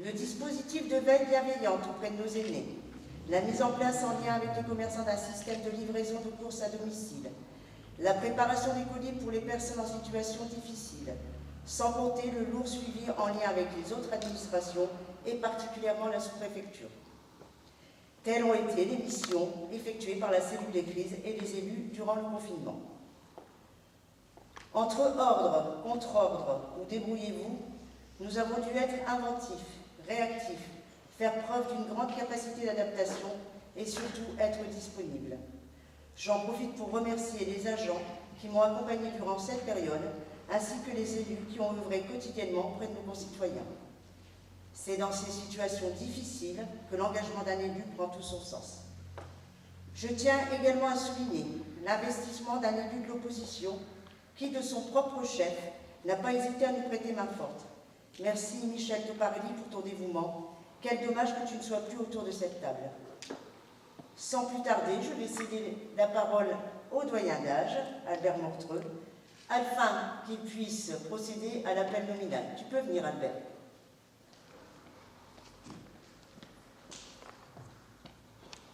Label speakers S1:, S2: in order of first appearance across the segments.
S1: Le dispositif de veille bienveillante auprès de nos aînés, la mise en place en lien avec les commerçants d'un système de livraison de courses à domicile, la préparation des colis pour les personnes en situation difficile, sans compter le lourd suivi en lien avec les autres administrations et particulièrement la sous-préfecture. Telles ont été les missions effectuées par la cellule des crises et les élus durant le confinement. Entre ordre, contre-ordre ou débrouillez-vous, nous avons dû être inventifs, réactifs, faire preuve d'une grande capacité d'adaptation et surtout être disponibles. J'en profite pour remercier les agents qui m'ont accompagné durant cette période, ainsi que les élus qui ont œuvré quotidiennement auprès de nos concitoyens. C'est dans ces situations difficiles que l'engagement d'un élu prend tout son sens. Je tiens également à souligner l'investissement d'un élu de l'opposition qui, de son propre chef, n'a pas hésité à nous prêter main forte. Merci Michel Toparelli pour ton dévouement. Quel dommage que tu ne sois plus autour de cette table. Sans plus tarder, je vais céder la parole au doyen d'âge, Albert Mortreux, afin qu'il puisse procéder à l'appel nominal. Tu peux venir, Albert.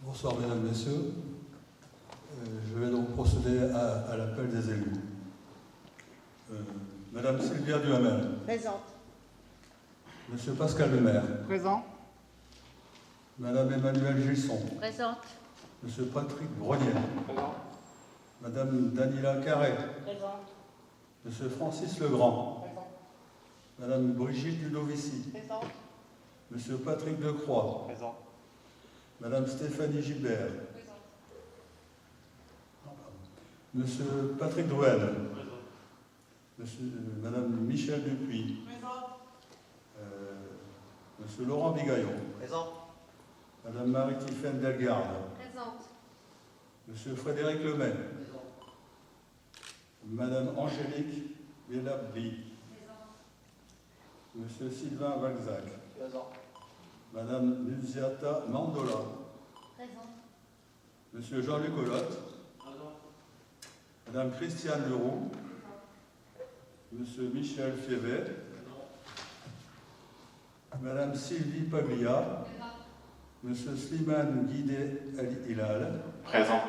S2: Bonsoir, mesdames, messieurs. Je vais donc procéder à l'appel des élus. Madame Sylvia Duhamel.
S1: Présente.
S2: Monsieur Pascal Lemaire.
S3: Présent.
S2: Madame Emmanuelle Gilson.
S4: Présente.
S2: Monsieur Patrick Brognier.
S3: Présent.
S2: Madame Danila Carré.
S4: Présente.
S2: Monsieur Francis Legrand.
S3: Présent.
S2: Madame Brigitte Ludovici.
S4: Présente.
S2: Monsieur Patrick Decroix.
S3: Présent.
S2: Madame Stéphanie Gilbert.
S4: Présente.
S2: Monsieur Patrick Drouel. Madame Michel Dupuis.
S4: Présente.
S2: Monsieur Laurent Bigaillon.
S3: Présent.
S2: Madame Marie-Tiffaine Delgarde.
S4: Présente.
S2: Monsieur Frédéric Lemay.
S3: Présent.
S2: Madame Angélique Bellabli.
S4: Présente.
S2: Monsieur Sylvain Valzac.
S3: Présent.
S2: Madame Nuziata Mandola.
S4: Présente.
S2: Monsieur Jean-Luc Olotte.
S3: Présent.
S2: Madame Christiane Leroux. Monsieur Michel Fievet. Madame Sylvie Paglia. Monsieur Slimane Guidé El Hilal.
S3: Présent.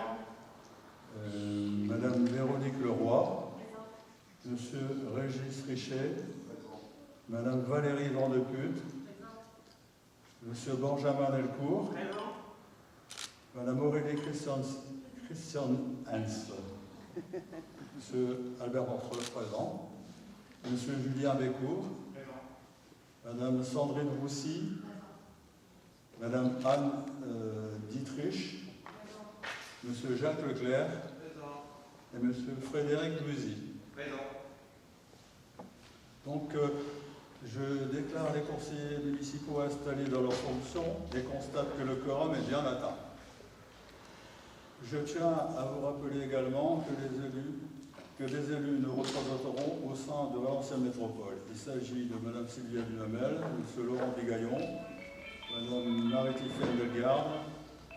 S2: Madame Véronique Leroy. Monsieur Régis Richet. Madame Valérie Vandeput. Monsieur Benjamin Delcourt. Madame Aurélie Christian Hans. Monsieur Albert Mortreux, présent. Monsieur Julien Bécourt. Madame Sandrine Roussy. Madame Anne Dietrich. Monsieur Jacques Leclerc. Et Monsieur Frédéric Musi. Donc, je déclare les conseillers municipaux installés dans leurs fonctions et constate que le quorum est bien atteint. Je tiens à vous rappeler également que les élus nous représenteront au sein de Valenciennes Métropole. Il s'agit de Madame Sylvia Duhamel, Monsieur Laurent Bigaillon, Madame Marie-Tiffaine Delgarde,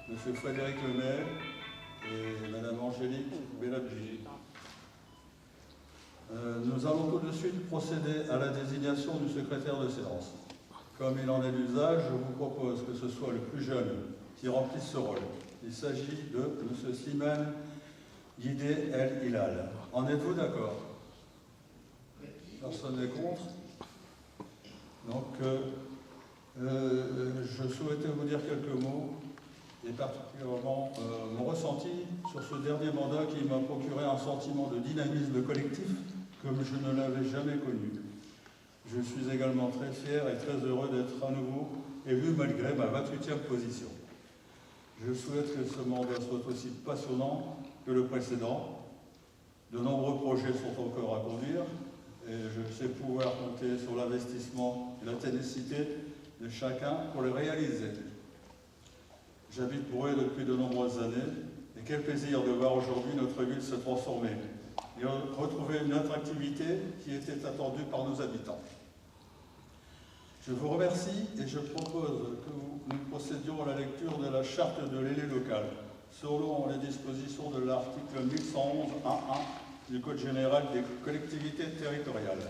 S2: Monsieur Frédéric Lemay et Madame Angélique Bellabji. Nous allons tout de suite procéder à la désignation du secrétaire de séance. Comme il en est l'usage, je vous propose que ce soit le plus jeune qui remplisse ce rôle. Il s'agit de M. Slimane Guidé El Hilal. En êtes-vous d'accord? Personne n'est contre? Donc, je souhaitais vous dire quelques mots, et particulièrement mon ressenti sur ce dernier mandat qui m'a procuré un sentiment de dynamisme collectif comme je ne l'avais jamais connu. Je suis également très fier et très heureux d'être à nouveau élu malgré ma 28e position. Je souhaite que ce mandat soit aussi passionnant que le précédent. De nombreux projets sont encore à conduire et je sais pouvoir compter sur l'investissement et la ténacité de chacun pour les réaliser. J'habite Brouet depuis de nombreuses années et quel plaisir de voir aujourd'hui notre ville se transformer et retrouver une attractivité qui était attendue par nos habitants. Je vous remercie et je propose que nous procédions à la lecture de la charte de l'élu local, selon les dispositions de l'article 1111-1-1 du Code général des collectivités territoriales.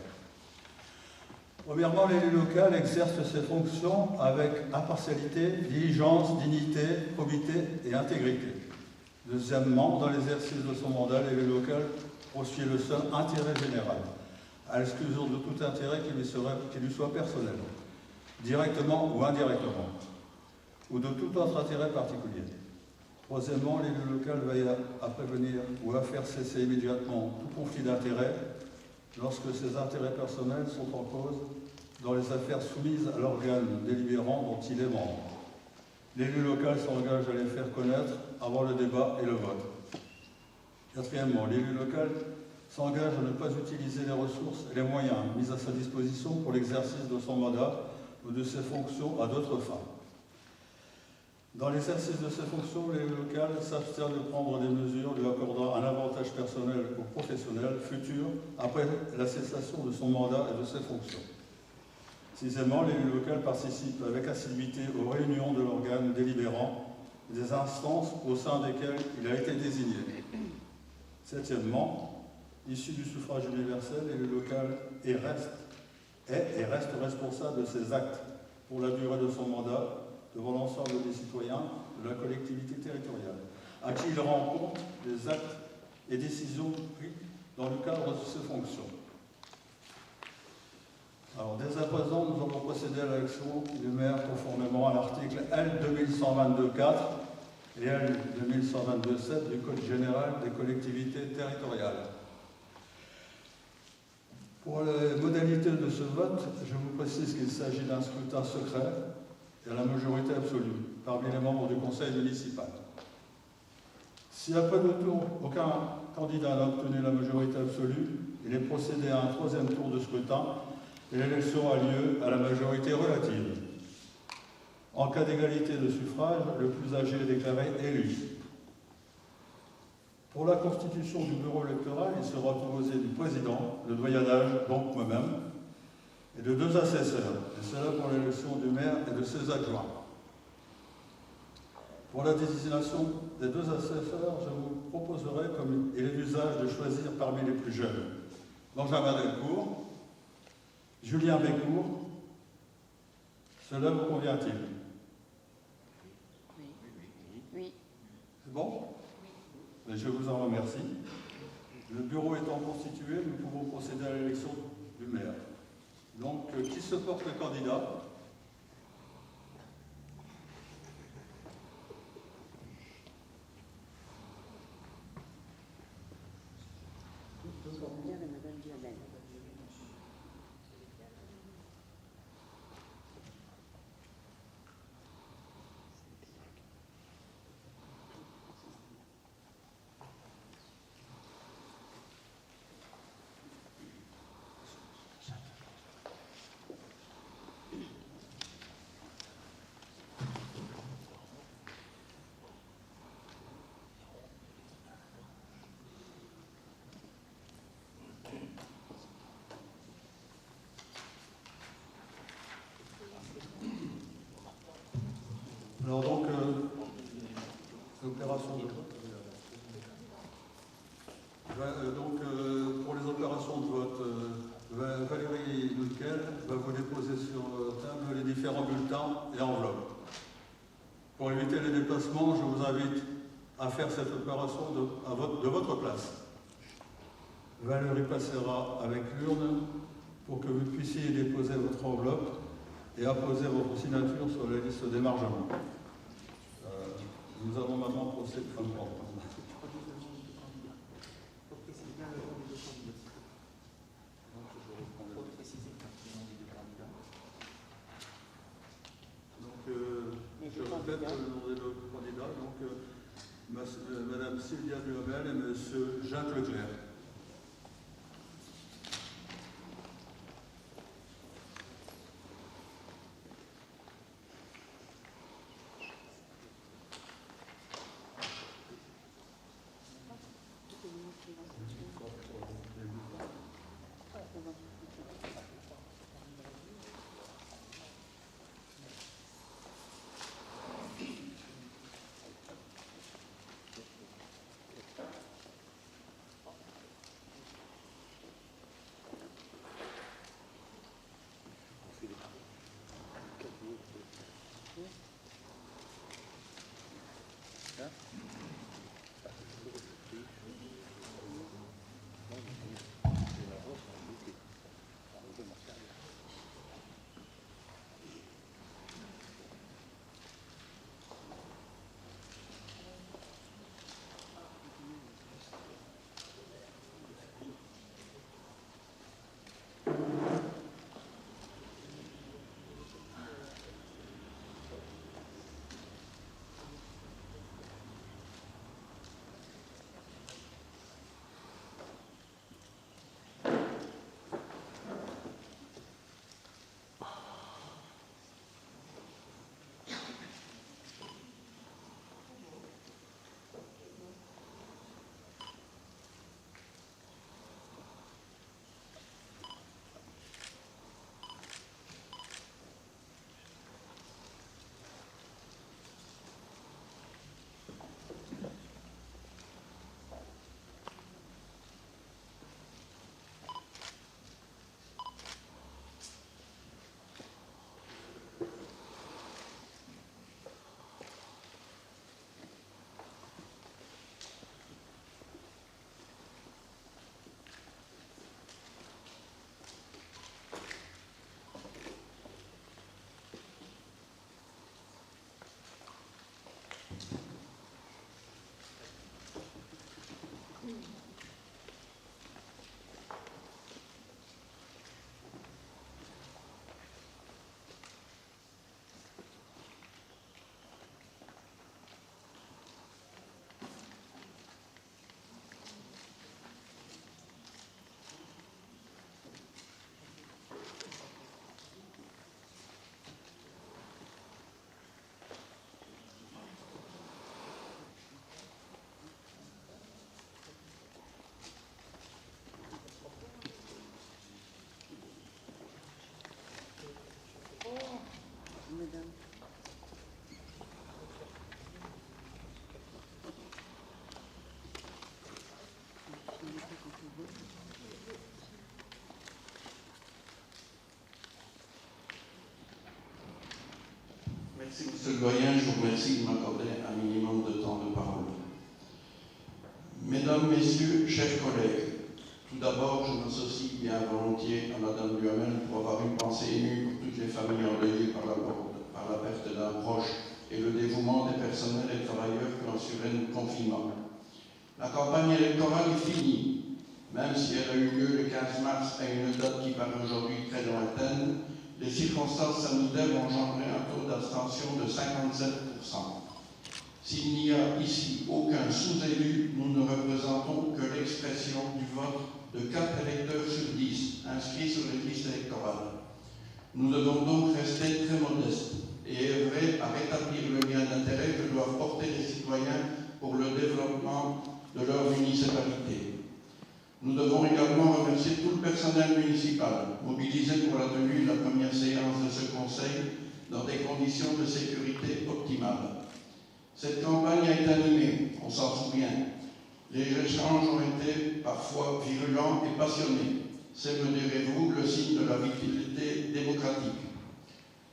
S2: Premièrement, l'élu local exerce ses fonctions avec impartialité, diligence, dignité, probité et intégrité. Deuxièmement, dans l'exercice de son mandat, l'élu local poursuit le seul intérêt général, à l'exclusion de tout intérêt qui lui soit personnel, directement ou indirectement, ou de tout autre intérêt particulier. Troisièmement, l'élu local veille à prévenir ou à faire cesser immédiatement tout conflit d'intérêts lorsque ses intérêts personnels sont en cause dans les affaires soumises à l'organe délibérant dont il est membre. L'élu local s'engage à les faire connaître avant le débat et le vote. Quatrièmement, l'élu local s'engage à ne pas utiliser les ressources et les moyens mis à sa disposition pour l'exercice de son mandat ou de ses fonctions à d'autres fins. Dans l'exercice de ses fonctions, l'élu local s'abstient de prendre des mesures lui accordant un avantage personnel ou professionnel futur après la cessation de son mandat et de ses fonctions. Sixièmement, l'élu local participe avec assiduité aux réunions de l'organe délibérant des instances au sein desquelles il a été désigné. Septièmement, issu du suffrage universel, l'élu local est et reste responsable de ses actes pour la durée de son mandat devant l'ensemble des citoyens de la collectivité territoriale, à qui il rend compte des actes et décisions pris dans le cadre de ses fonctions. Alors, dès à présent, nous allons procéder à l'élection du maire conformément à l'article L. 2122-4 et L. 2122-7 du Code général des collectivités territoriales. Pour les modalités de ce vote, je vous précise qu'il s'agit d'un scrutin secret et à la majorité absolue parmi les membres du conseil municipal. Si après le tour, aucun candidat n'a obtenu la majorité absolue, il est procédé à un troisième tour de scrutin et l'élection a lieu à la majorité relative. En cas d'égalité de suffrage, le plus âgé est déclaré élu. Pour la constitution du bureau électoral, il sera composé du président, le doyen d'âge, donc moi-même, et de 2 assesseurs, et cela pour l'élection du maire et de ses adjoints. Pour la désignation des 2 assesseurs, je vous proposerai, comme il est d'usage, de choisir parmi les plus jeunes, Benjamin Delcourt, Julien Bécourt. Cela vous convient-il?
S4: Oui.
S2: C'est bon? Oui. Je vous en remercie. Le bureau étant constitué, nous pouvons procéder à l'élection du maire. Donc, qui se porte le candidat? Alors donc, l'opération de vote. Pour les opérations de vote, Valérie Nickel va vous déposer sur table les différents bulletins et enveloppes. Pour éviter les déplacements, je vous invite à faire cette opération de votre place. Valérie passera avec l'urne pour que vous puissiez déposer votre enveloppe et apposer votre signature sur la liste d'émargement. Nous allons maintenant procéder à je répète le nom des candidats, Madame Sylvia Duhamel et Monsieur Jacques Leclerc.
S3: Merci, Monsieur le Doyen. Je vous remercie de m'accorder un minimum de temps de parole. Mesdames, Messieurs, chers collègues, tout d'abord, je m'associe bien volontiers à Madame Duhamel pour avoir une pensée émue pour toutes les familles endeuillées par la perte d'un proche et le dévouement des personnels et travailleurs qui ont assuré notre confinement. La campagne électorale est finie, même si elle a eu lieu le 15 mars à une date qui paraît aujourd'hui très lointaine. Les circonstances sanitaires ont engendré un taux d'abstention de 57%. S'il n'y a ici aucun sous-élu, nous ne représentons que l'expression du vote de 4 électeurs sur 10 inscrits sur les listes électorales. Nous devons donc rester très modestes et œuvrer à rétablir le lien d'intérêt que doivent porter les citoyens pour le développement de leur municipalité. Nous devons également remercier tout le personnel municipal mobilisé pour la tenue de la première séance de ce conseil dans des conditions de sécurité optimales. Cette campagne a été animée, on s'en souvient. Les échanges ont été parfois virulents et passionnés. C'est, me direz-vous, le signe de la vitalité démocratique.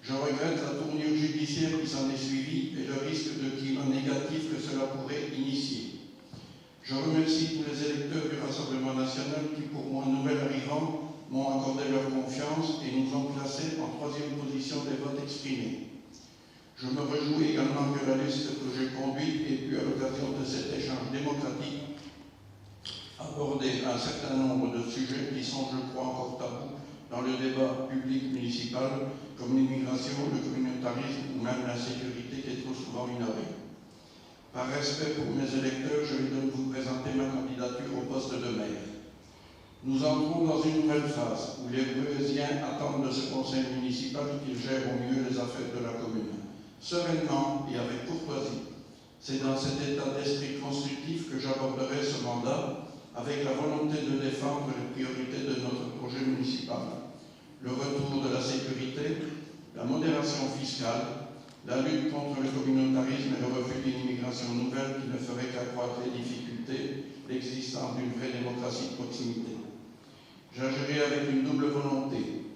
S3: Je regrette la tournure judiciaire qui s'en est suivie et le risque de climat négatif que cela pourrait initier. Je remercie tous les électeurs du Rassemblement national qui, pour moi, nouvel arrivant, m'ont accordé leur confiance et nous ont placés en 3e position des votes exprimés. Je me réjouis également que la liste que j'ai conduite ait pu, à l'occasion de cet échange démocratique, aborder un certain nombre de sujets qui sont, je crois, encore tabous dans le débat public municipal, comme l'immigration, le communautarisme ou même l'insécurité qui est trop souvent ignorée. Par respect pour mes électeurs, je vais donc vous présenter ma candidature au poste de maire. Nous entrons dans une nouvelle phase où les Breuésiens attendent de ce conseil municipal qu'il gère au mieux les affaires de la commune, sereinement et avec courtoisie. C'est dans cet état d'esprit constructif que j'aborderai ce mandat, avec la volonté de défendre les priorités de notre projet municipal. Le retour de la sécurité, la modération fiscale, la lutte contre le communautarisme et le refus d'une immigration nouvelle qui ne ferait qu'accroître les difficultés, l'existence d'une vraie démocratie de proximité. J'agirai avec une double volonté: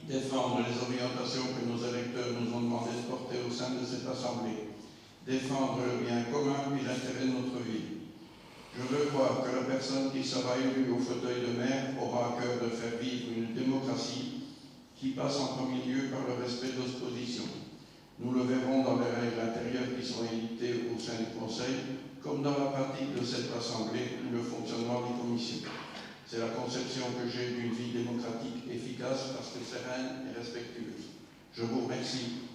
S3: défendre les orientations que nos électeurs nous ont demandé de porter au sein de cette Assemblée, défendre le bien commun et l'intérêt de notre ville. Je veux croire que la personne qui sera élue au fauteuil de maire aura à cœur de faire vivre une démocratie qui passe en premier lieu par le respect de l'opposition. Nous le verrons dans les règles intérieures qui sont édictées au sein du Conseil, comme dans la pratique de cette Assemblée ou le fonctionnement des commissions. C'est la conception que j'ai d'une vie démocratique efficace parce que sereine et respectueuse. Je vous remercie.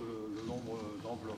S2: Le nombre d'enveloppes.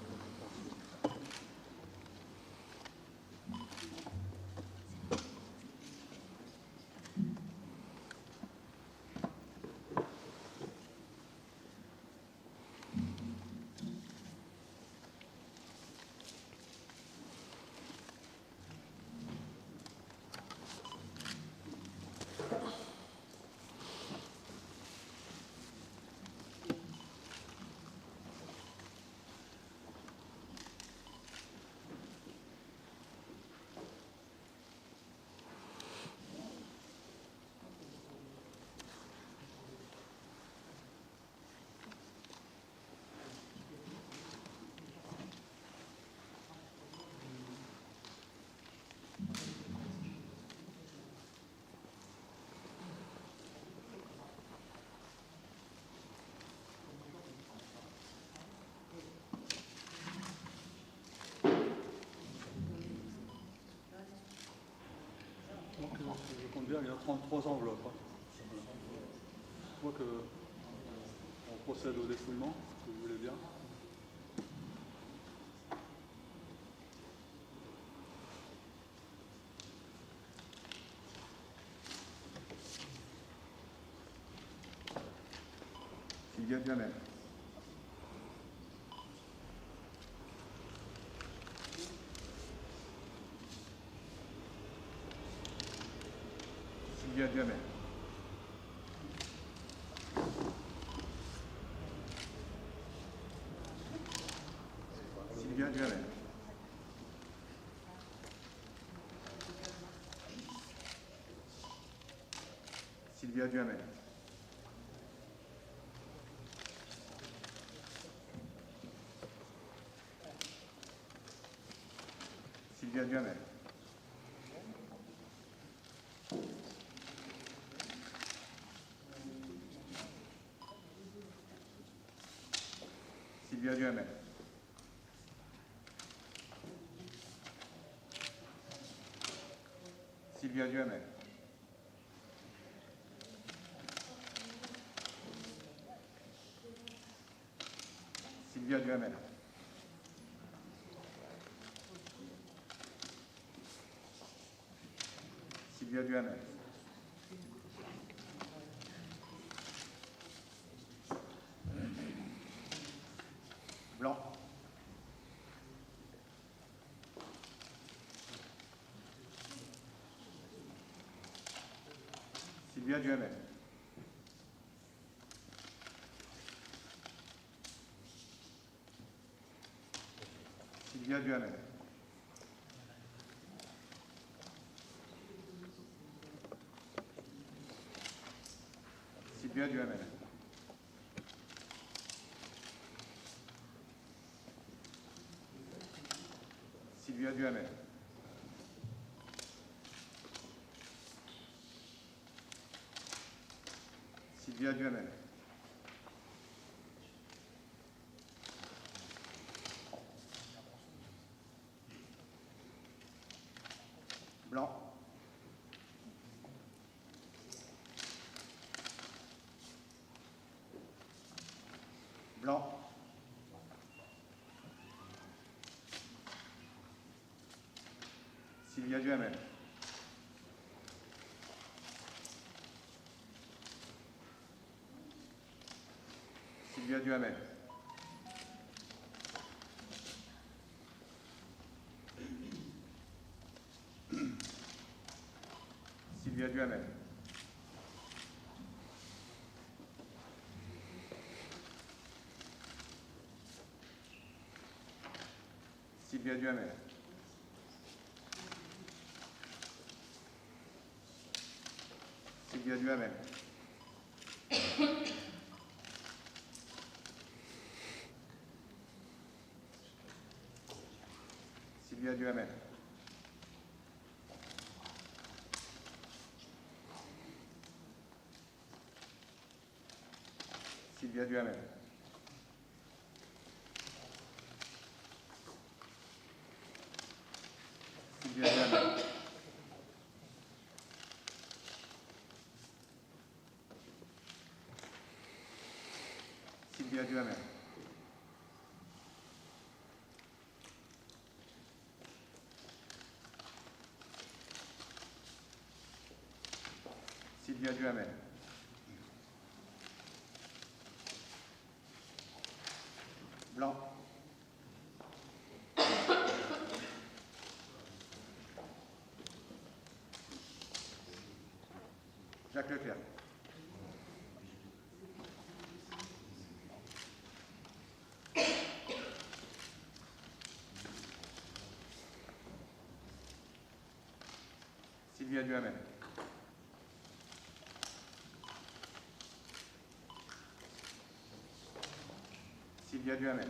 S2: Donc, je compte bien, il y a 33 enveloppes. Je vois qu'on procède au dépouillement, si vous voulez bien.
S5: Sylvia Duhamel. Sylvia Duhamel. Sylvia Duhamel. Sylvia Duhamel. Sylvia Duhamel. Sylvia Duhamel. Sylvia Duhamel. Sylvia Duhamel. Sylvia Duhamel. Blanc. Sylvia Duhamel. Sylvia Duhamel. Sylvia Duhamel. Sylvia Duhamel. Sylvia Duhamel. Blanc. Blanc. Sylvia Duhamel. Sylvia Duhamel. Sylvia Duhamel. Sylvia Duhamel. Sylvia Duhamel. Sylvia Duhamel. Sylvia Duhamel. Sylvia Duhamel. Sylvia Duhamel. Sylvia Duhamel. Blanc. Jacques Leclerc. Sylvia Duhamel. Sylvia Duhamel.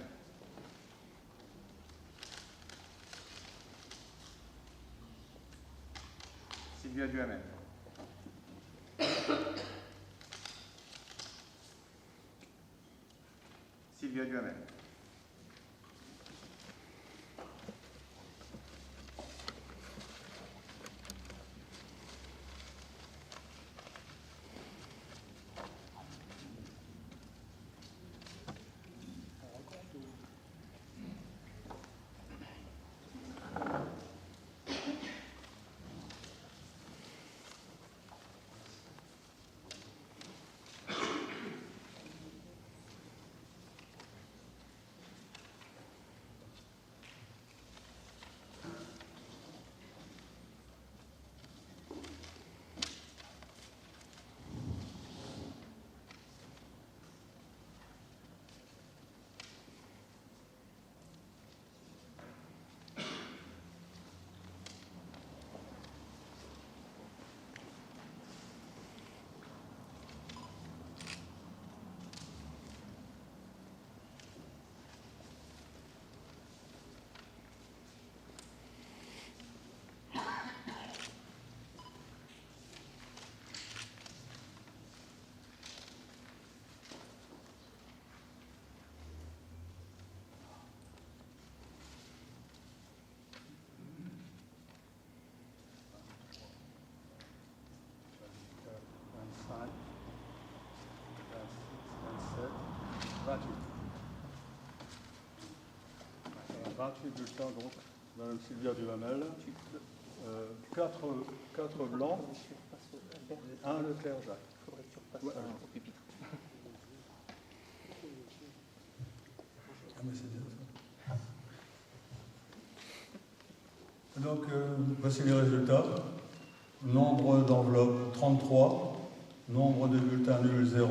S5: Sylvia Duhamel. Sylvia Duhamel.
S2: Bulletins donc, Madame Sylvia Duhamel. 4 blancs et 1 Leclerc-Jacques. Ouais. Ah, mais c'est bien ça. Donc, voici les résultats. Nombre d'enveloppes 33, nombre de bulletins nuls 0,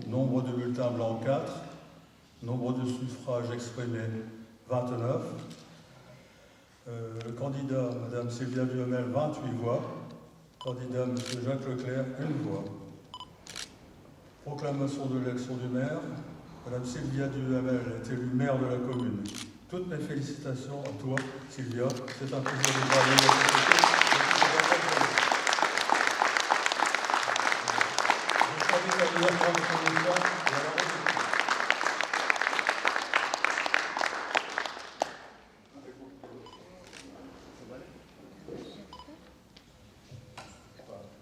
S2: nombre de bulletins blancs 4, nombre de suffrages exprimés 29. Candidat Madame Sylvia Duhamel 28 voix. Candidat Monsieur Jacques Leclerc 1 voix. Proclamation de l'élection du maire. Madame Sylvia Duhamel est élue maire de la commune. Toutes mes félicitations à toi, Sylvia. C'est un plaisir de travailler avec toi.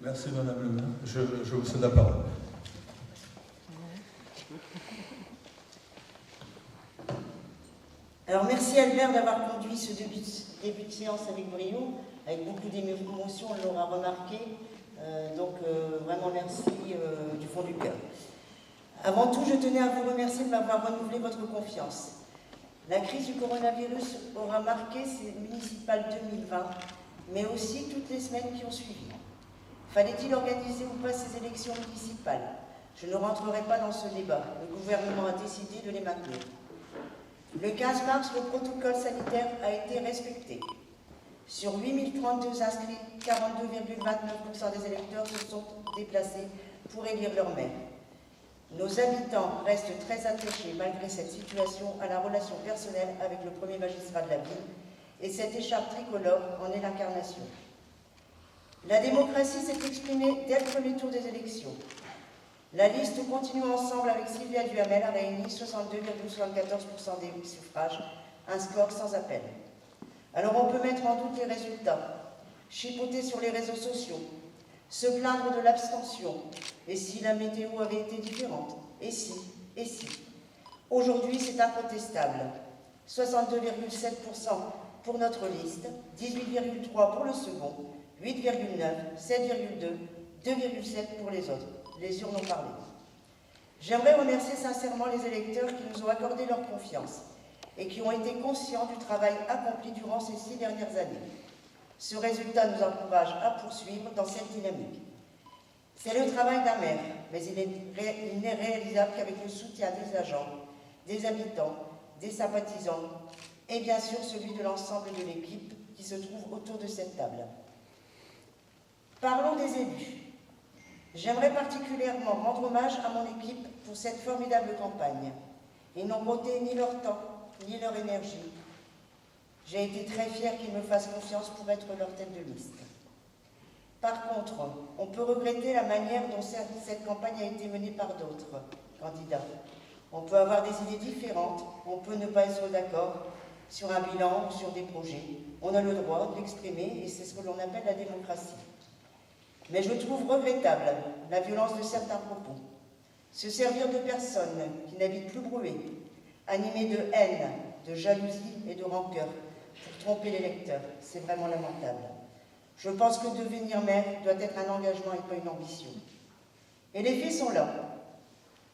S2: Merci Madame le maire. Je vous cède la parole.
S1: Alors merci Albert d'avoir conduit ce début de séance avec brio, avec beaucoup d'émotion, on l'aura remarqué. Vraiment merci du fond du cœur. Avant tout, je tenais à vous remercier de m'avoir renouvelé votre confiance. La crise du coronavirus aura marqué ces municipales 2020, mais aussi toutes les semaines qui ont suivi. Fallait-il organiser ou pas ces élections municipales? Je ne rentrerai pas dans ce débat. Le gouvernement a décidé de les maintenir. Le 15 mars, le protocole sanitaire a été respecté. Sur 8032 inscrits, 42,29% des électeurs se sont déplacés pour élire leur maire. Nos habitants restent très attachés, malgré cette situation, à la relation personnelle avec le premier magistrat de la ville, et cette écharpe tricolore en est l'incarnation. La démocratie s'est exprimée dès le premier tour des élections. La liste Continuons ensemble avec Sylvia Duhamel a réuni 62,74% des suffrages, un score sans appel. Alors on peut mettre en doute les résultats, chipoter sur les réseaux sociaux, se plaindre de l'abstention, et si la météo avait été différente, et si. Aujourd'hui c'est incontestable, 62,7% pour notre liste, 18,3% pour le second, 8,9%, 7,2%, 2,7% pour les autres. Les urnes ont parlé. J'aimerais remercier sincèrement les électeurs qui nous ont accordé leur confiance et qui ont été conscients du travail accompli durant ces 6 dernières années. Ce résultat nous encourage à poursuivre dans cette dynamique. C'est le travail d'un maire, mais il n'est réalisable qu'avec le soutien des agents, des habitants, des sympathisants et bien sûr celui de l'ensemble de l'équipe qui se trouve autour de cette table. Parlons des élus. J'aimerais particulièrement rendre hommage à mon équipe pour cette formidable campagne. Ils n'ont compté ni leur temps, ni leur énergie. J'ai été très fière qu'ils me fassent confiance pour être leur tête de liste. Par contre, on peut regretter la manière dont cette campagne a été menée par d'autres candidats. On peut avoir des idées différentes, on peut ne pas être d'accord sur un bilan ou sur des projets. On a le droit de l'exprimer et c'est ce que l'on appelle la démocratie. Mais je trouve regrettable la violence de certains propos. Se servir de personnes qui n'habitent plus Brouet, animées de haine, de jalousie et de rancœur pour tromper les lecteurs, c'est vraiment lamentable. Je pense que devenir maire doit être un engagement et pas une ambition. Et les faits sont là.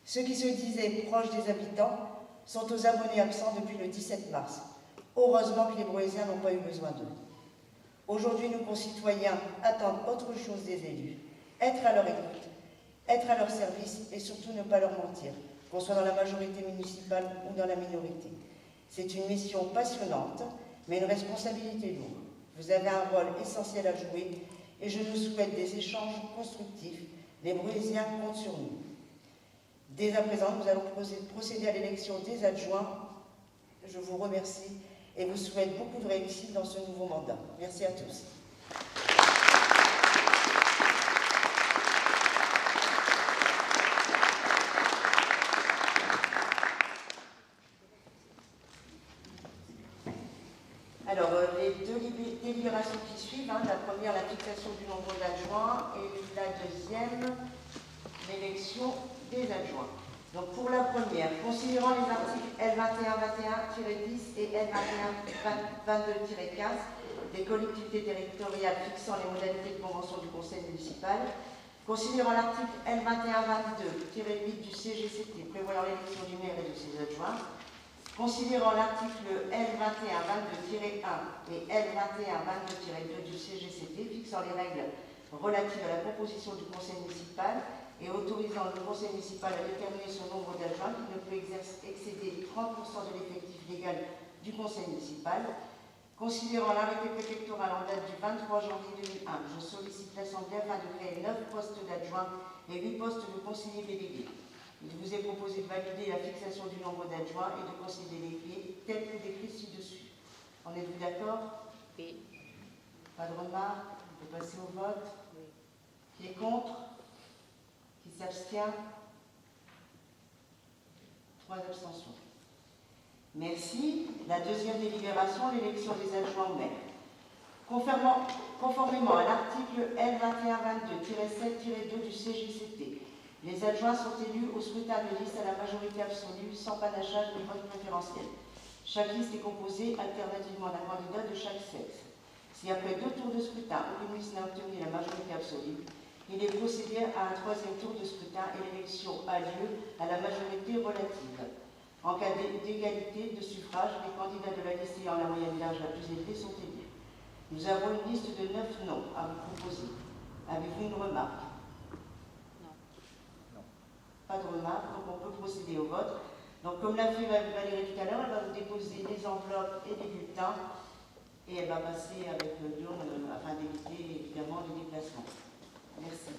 S1: Ceux qui se disaient proches des habitants sont aux abonnés absents depuis le 17 mars. Heureusement que les Brouésiens n'ont pas eu besoin d'eux. Aujourd'hui, nos concitoyens attendent autre chose des élus, être à leur écoute, être à leur service et surtout ne pas leur mentir, qu'on soit dans la majorité municipale ou dans la minorité. C'est une mission passionnante, mais une responsabilité lourde. Vous avez un rôle essentiel à jouer et je nous souhaite des échanges constructifs. Les Brouésiens comptent sur nous. Dès à présent, nous allons procéder à l'élection des adjoints. Je vous remercie et vous souhaite beaucoup de réussite dans ce nouveau mandat. Merci à tous. Alors, les deux délibérations qui suivent, la première, la fixation du nombre d'adjoints, et la deuxième, l'élection des adjoints. Donc pour la première, considérant les articles L2121-10 et L2122-15 des collectivités territoriales fixant les modalités de convention du conseil municipal, considérant l'article L2122-8 du CGCT prévoyant l'élection du maire et de ses adjoints, considérant l'article L2122-1 et L2122-2 du CGCT fixant les règles relatives à la composition du conseil municipal et autorisant le conseil municipal à déterminer son nombre d'adjoints qui ne peut excéder 30% de l'effectif légal du conseil municipal. Considérant l'arrêté préfectoral en date du 23 janvier 2001, je sollicite l'Assemblée afin de créer 9 postes d'adjoints et 8 postes de conseillers délégués. Il vous est proposé de valider la fixation du nombre d'adjoints et de conseillers délégués tel que décrit ci-dessus. En êtes-vous d'accord?
S4: Oui.
S1: Pas de remarques? On peut passer au vote.
S4: Oui.
S1: Qui est contre? Qui s'abstient? 3 abstentions. Merci. La deuxième délibération, l'élection des adjoints au maire. Conformément à l'article L2122-7-2 du CGCT, les adjoints sont élus au scrutin de liste à la majorité absolue, sans panachage ni vote préférentiel. Chaque liste est composée alternativement d'un candidat de chaque sexe. Si après 2 tours de scrutin, aucune liste n'a obtenu la majorité absolue, il est procédé à un 3e tour de scrutin et l'élection a lieu à la majorité relative. En cas d'égalité de suffrage, les candidats de la liste ayant la moyenne d'âge la plus élevée sont élus. Nous avons une liste de 9 noms à vous proposer. Avez-vous une remarque?
S4: Non.
S1: Pas de remarque, donc on peut procéder au vote. Donc comme l'a fait Valérie tout à l'heure, elle va vous déposer les enveloppes et les bulletins et elle va passer avec l'urne afin d'éviter évidemment le déplacement. Merci.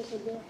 S2: 3 enveloppes.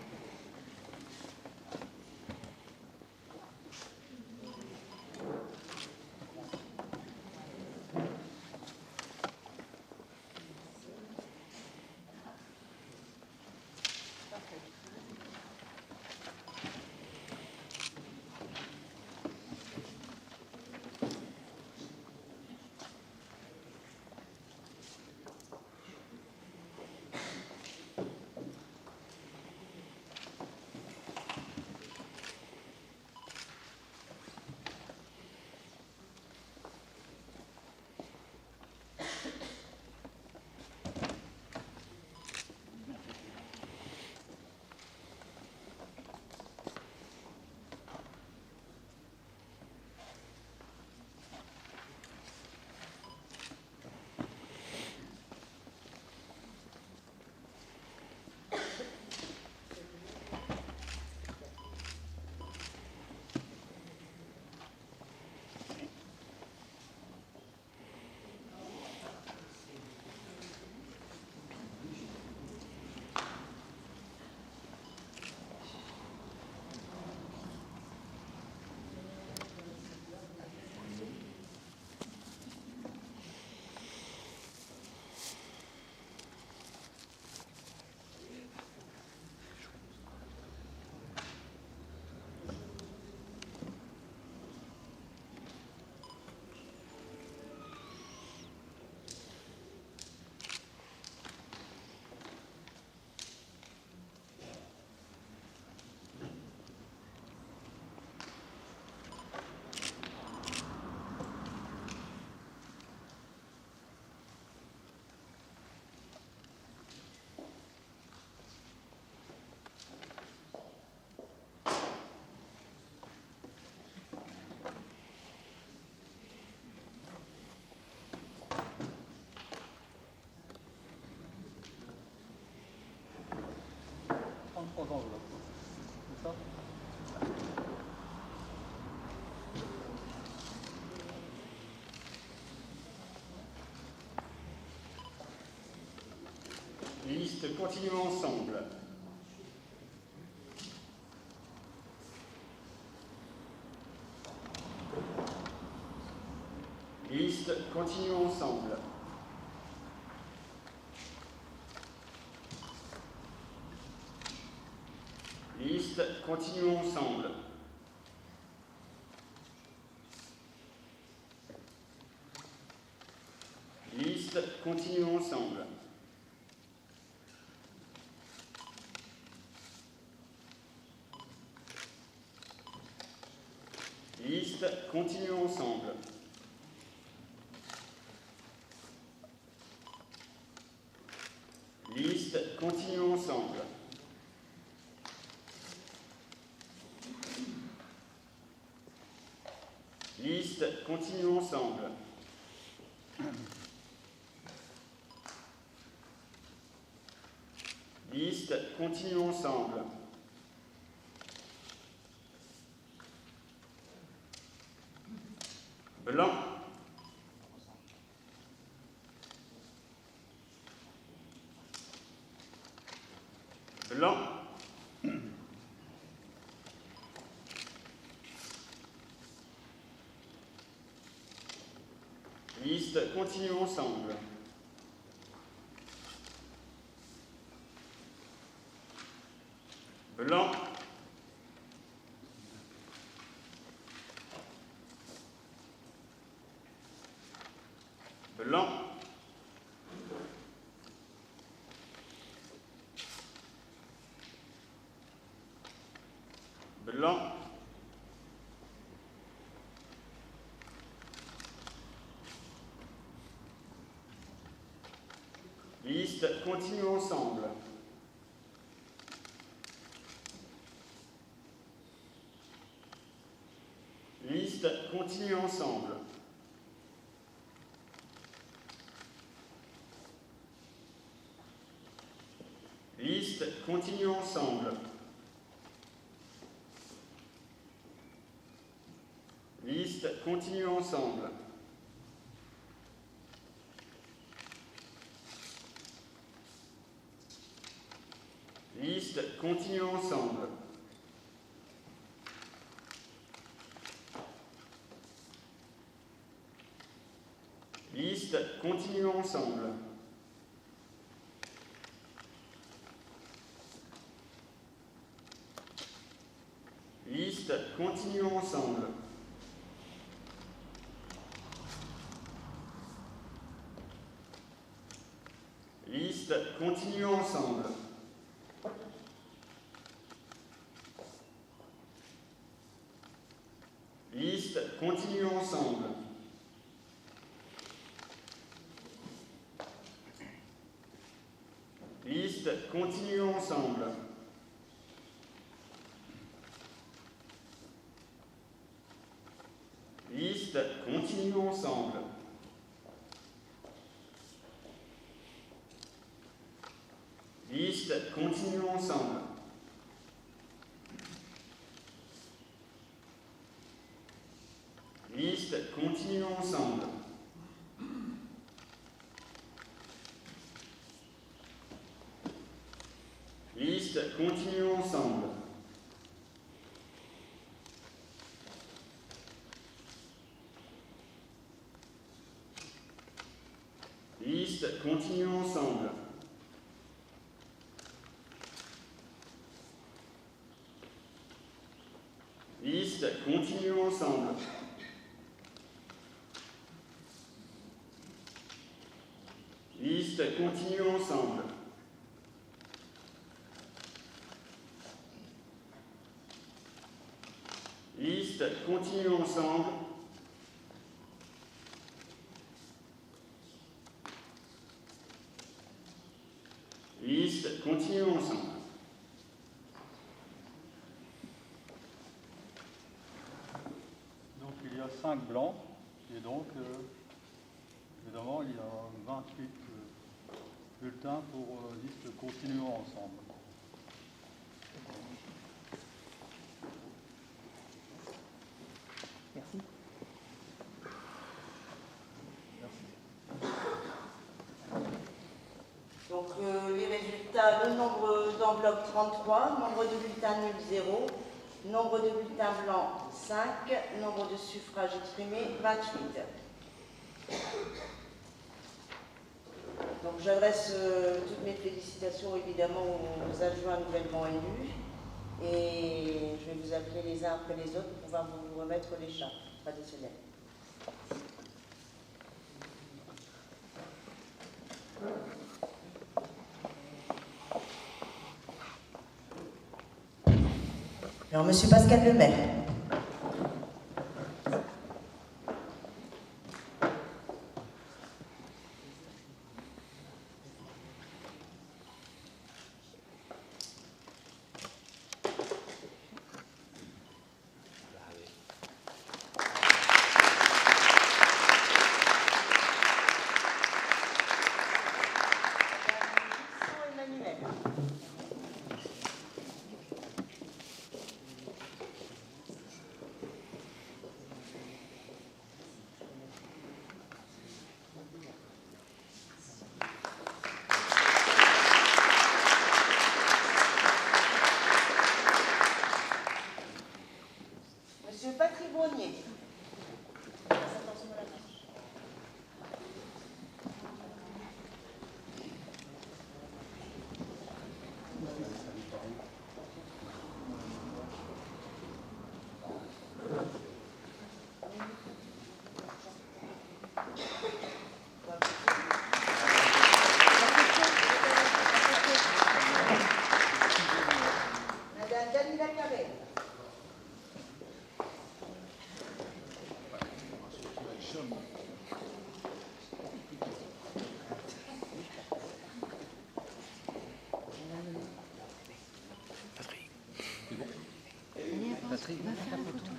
S2: C'est ça?
S6: Liste continuons ensemble. Liste continuons ensemble. Liste continuons ensemble. Liste continuons ensemble. Liste continuons ensemble. Liste continuons ensemble. Liste continuons ensemble. Liste continuons ensemble. Blanc. Blanc. Liste continuons ensemble. Blanc. Blanc. Blanc. Liste continuons ensemble. Liste continuons ensemble. Liste continuons ensemble. Liste continuons ensemble. Liste continuons ensemble. Liste, continuons ensemble. Liste, continuons ensemble. Liste, continuons ensemble. Liste, continuons ensemble. Liste, continuons ensemble. Liste, continuons ensemble. Liste, continuons ensemble. Liste, continuons ensemble. Liste, continuons ensemble. Liste, continuons ensemble. Liste, continuons ensemble. Liste, continuons ensemble. Liste, continuons ensemble. Liste, continuons ensemble.
S2: Donc il y a 5 blancs, et donc évidemment il y a 28 bulletins pour liste continuons ensemble.
S7: Merci.
S1: Donc les résultats, le nombre d'enveloppes 33, nombre de bulletins nuls 0, nombre de bulletins blancs 5, nombre de suffrages exprimés 28. Donc j'adresse toutes mes félicitations évidemment aux adjoints nouvellement élus et je vais vous appeler les uns après les autres pour pouvoir vous remettre l'écharpe traditionnelle. Alors, Monsieur Pascal Lemaire. Patrick Brognier. Madame Danila Carré.
S7: Patrick, va faire la photo.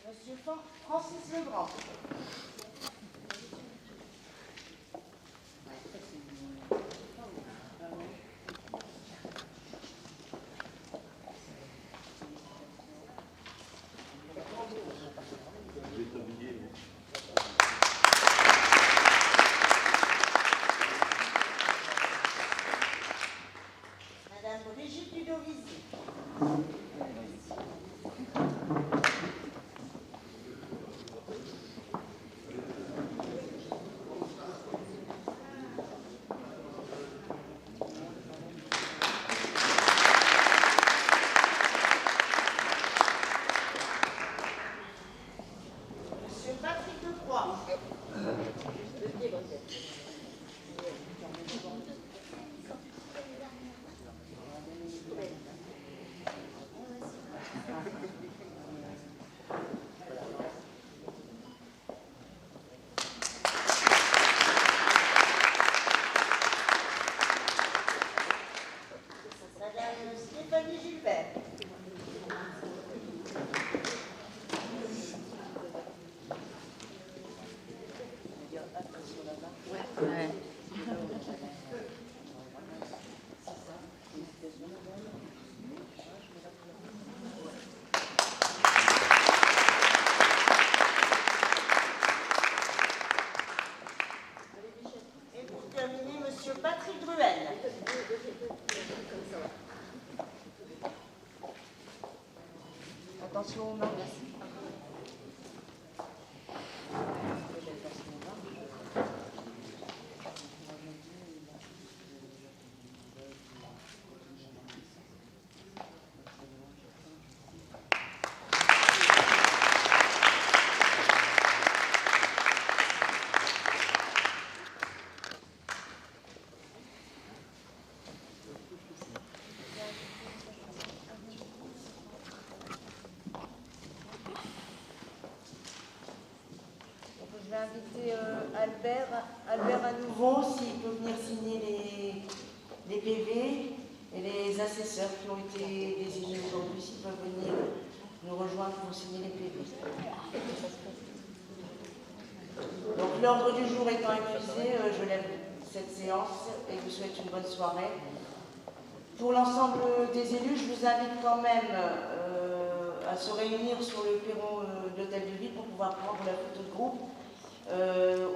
S1: Monsieur Francis Legrand. Monsieur Patrick Druel. Attention aux mains. Je vais inviter Albert à nouveau, s'il peut venir signer les PV, et les assesseurs qui ont été désignés aujourd'hui, s'ils peuvent venir nous rejoindre pour signer les PV. Donc l'ordre du jour étant épuisé, je lève cette séance et vous souhaite une bonne soirée. Pour l'ensemble des élus, je vous invite quand même à se réunir sur le perron de l'hôtel de ville pour pouvoir prendre la photo de groupe.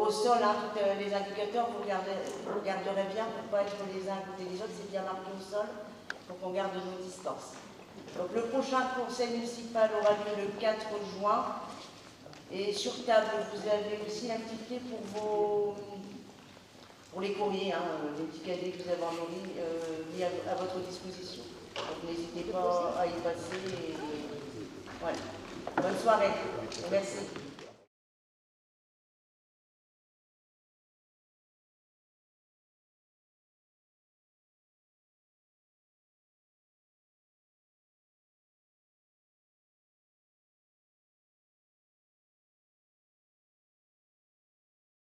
S1: Au sol, hein, tous les indicateurs, vous regarderez bien pour ne pas être les uns à côté des autres, c'est bien marqué au sol, pour qu'on garde nos distances. Donc, le prochain conseil municipal aura lieu le 4 juin. Et sur table, vous avez aussi un ticket pour les courriers, hein, les petits cadets que vous avez mis à votre disposition. Donc n'hésitez pas à y passer. Voilà. Bonne soirée. Merci.